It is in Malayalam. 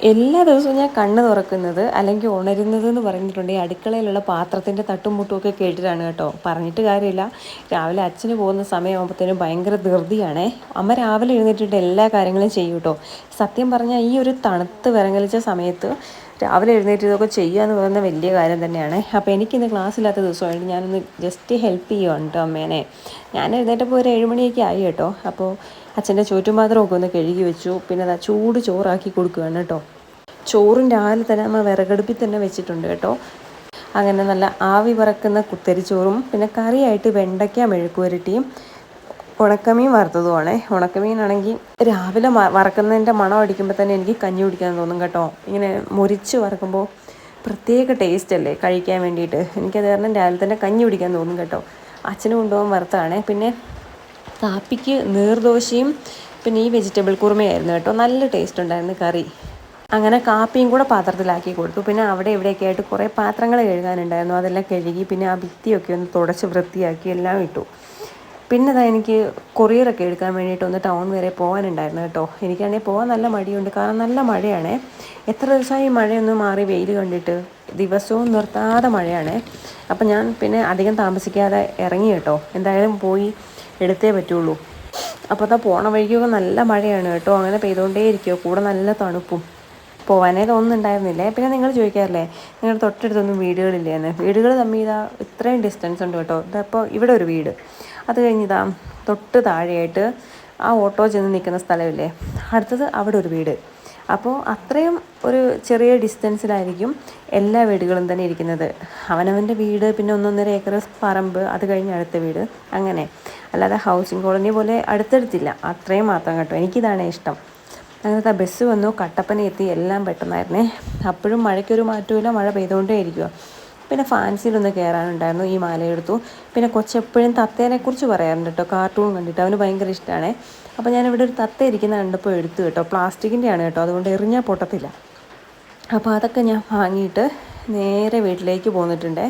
എല്ലാ ദിവസവും ഞാൻ കണ്ണ് തുറക്കുന്നത് അല്ലെങ്കിൽ ഉണരുന്നത് എന്ന് പറഞ്ഞിട്ടുണ്ടെങ്കിൽ അടുക്കളയിലുള്ള പാത്രത്തിൻ്റെ തട്ടും മുട്ടും ഒക്കെ കേട്ടിട്ടാണ് കേട്ടോ. പറഞ്ഞിട്ട് കാര്യമില്ല. രാവിലെ അച്ഛന് പോകുന്ന സമയമാകുമ്പോഴത്തേനും ഭയങ്കര ധൃതിയാണേ. അമ്മ രാവിലെ എഴുന്നേറ്റിട്ട് എല്ലാ കാര്യങ്ങളും ചെയ്യും കേട്ടോ. സത്യം പറഞ്ഞാൽ ഈ ഒരു തണുത്ത് വിറങ്ങലിച്ച സമയത്ത് രാവിലെ എഴുന്നേറ്റ് ഇതൊക്കെ ചെയ്യുക എന്ന് പറയുന്നത് വലിയ കാര്യം തന്നെയാണ്. അപ്പോൾ എനിക്കിന്ന് ക്ലാസ് ഇല്ലാത്ത ദിവസമായിട്ട് ഞാനൊന്ന് ജസ്റ്റ് ഹെൽപ്പ് ചെയ്യുവാണ് കേട്ടോ അമ്മേനെ. ഞാൻ എഴുന്നേറ്റപ്പോൾ ഒരു 7 മണിയൊക്കെ ആയി കേട്ടോ. അപ്പോൾ അച്ഛൻ്റെ ചോറ്റുപാത്രമൊക്കെ ഒന്ന് കഴുകി വെച്ചു. പിന്നെ അതാ ചൂട് ചോറാക്കി കൊടുക്കുകയാണ് കേട്ടോ. ചോറും രാവിലെ തന്നെ നമ്മൾ വിറകടുപ്പിൽ തന്നെ വെച്ചിട്ടുണ്ട് കേട്ടോ. അങ്ങനെ നല്ല ആവി പറക്കുന്ന കുത്തരിച്ചോറും പിന്നെ കറിയായിട്ട് വെണ്ടയ്ക്ക മെഴുക്കുവരട്ടിയും ഉണക്കമീൻ വറുത്തതുമാണേ. ഉണക്കമീനാണെങ്കിൽ രാവിലെ വറക്കുന്നതിൻ്റെ മണം അടിക്കുമ്പോൾ തന്നെ എനിക്ക് കഞ്ഞി കുടിക്കാൻ തോന്നും കേട്ടോ. ഇങ്ങനെ മുരിച്ച് വറക്കുമ്പോൾ പ്രത്യേക ടേസ്റ്റ് അല്ലേ കഴിക്കാൻ വേണ്ടിയിട്ട്. എനിക്കത് കാരണം രാവിലെ തന്നെ കഞ്ഞി കുടിക്കാൻ തോന്നും കേട്ടോ. അച്ഛന് കൊണ്ടുപോകാൻ വറുത്തതാണേ. പിന്നെ കാപ്പിക്ക് നീർദോശയും പിന്നെ ഈ വെജിറ്റബിൾ കുറുമയായിരുന്നു കേട്ടോ. നല്ല ടേസ്റ്റ് ഉണ്ടായിരുന്നു കറി. അങ്ങനെ കാപ്പിയും കൂടെ പാത്രത്തിലാക്കി കൊടുത്തു. പിന്നെ അവിടെ ഇവിടെയൊക്കെ ആയിട്ട് കുറേ പാത്രങ്ങൾ കഴുകാനുണ്ടായിരുന്നു. അതെല്ലാം കഴുകി പിന്നെ ആ ഭിത്തിയൊക്കെ ഒന്ന് തുടച്ച് വൃത്തിയാക്കി എല്ലാം ഇട്ടു. പിന്നെ അതാ എനിക്ക് കൊറിയറൊക്കെ എടുക്കാൻ വേണ്ടിയിട്ട് ഒന്ന് ടൗൺ വരെ പോകാനുണ്ടായിരുന്നു കേട്ടോ. എനിക്കാണെങ്കിൽ പോകാൻ നല്ല മടിയുണ്ട്, കാരണം നല്ല മഴയാണേ. എത്ര ദിവസമായി മഴയൊന്നും മാറി വെയിൽ കണ്ടിട്ട്, ദിവസവും നിർത്താതെ മഴയാണേ. അപ്പം ഞാൻ പിന്നെ അധികം താമസിക്കാതെ ഇറങ്ങി കേട്ടോ. എന്തായാലും പോയി എടുത്തേ പറ്റുള്ളൂ. അപ്പോൾ അതാ പോണ വഴിക്കൊക്കെ നല്ല മഴയാണ് കേട്ടോ. അങ്ങനെ പെയ്തുകൊണ്ടേ ഇരിക്കുമോ, കൂടെ നല്ല തണുപ്പും. പോകാനേ തോന്നുന്നുണ്ടായിരുന്നില്ലേ. പിന്നെ നിങ്ങൾ ചോദിക്കാറില്ലേ നിങ്ങളുടെ തൊട്ടടുത്തൊന്നും വീടുകളില്ലേന്ന്. വീടുകൾ തമ്മിൽ ഇതാ ഇത്രയും ഡിസ്റ്റൻസ് ഉണ്ട് കേട്ടോ. ഇതപ്പോൾ ഇവിടെ ഒരു വീട്, അത് കഴിഞ്ഞിതാ തൊട്ട് താഴെയായിട്ട് ആ ഓട്ടോ ചെന്ന് നിൽക്കുന്ന സ്ഥലമില്ലേ, അടുത്തത് അവിടെ ഒരു വീട്. അപ്പോൾ അത്രയും ഒരു ചെറിയ ഡിസ്റ്റൻസിലായിരിക്കും എല്ലാ വീടുകളും തന്നെ ഇരിക്കുന്നത്. അവനവൻ്റെ വീട്, പിന്നെ 1.5 ഏക്കർ പറമ്പ്, അത് കഴിഞ്ഞ് അടുത്ത വീട്, അങ്ങനെ. അല്ലാതെ ഹൗസിംഗ് കോളനി പോലെ അടുത്തടുത്തില്ല. അത്രയും മാത്രം കേട്ടോ. എനിക്കിതാണ് ഇഷ്ടം. അങ്ങനത്തെ ബസ് വന്നു, കട്ടപ്പന എത്തി, എല്ലാം പെട്ടെന്നായിരുന്നേ. അപ്പോഴും മഴയ്ക്കൊരു മാറ്റമില്ല, മഴ പെയ്തുകൊണ്ടേ ഇരിക്കുക. പിന്നെ ഫാൻസിയിലൊന്ന് കയറാനുണ്ടായിരുന്നു, ഈ മാലയെടുത്തു. പിന്നെ കൊച്ചെപ്പോഴും തത്തേനെക്കുറിച്ച് പറയാറുണ്ട് കേട്ടോ, കാർട്ടൂൺ കണ്ടിട്ട് അവന് ഭയങ്കര ഇഷ്ടമാണ്. അപ്പോൾ ഞാനിവിടെ ഒരു തത്ത ഇരിക്കുന്ന കണ്ടപ്പോൾ എടുത്തു കേട്ടോ. പ്ലാസ്റ്റിക്കിൻ്റെയാണ് കേട്ടോ, അതുകൊണ്ട് എറിഞ്ഞാൽ പൊട്ടത്തില്ല. അപ്പോൾ അതൊക്കെ ഞാൻ വാങ്ങിയിട്ട് നേരെ വീട്ടിലേക്ക് പോന്നിട്ടുണ്ടേ.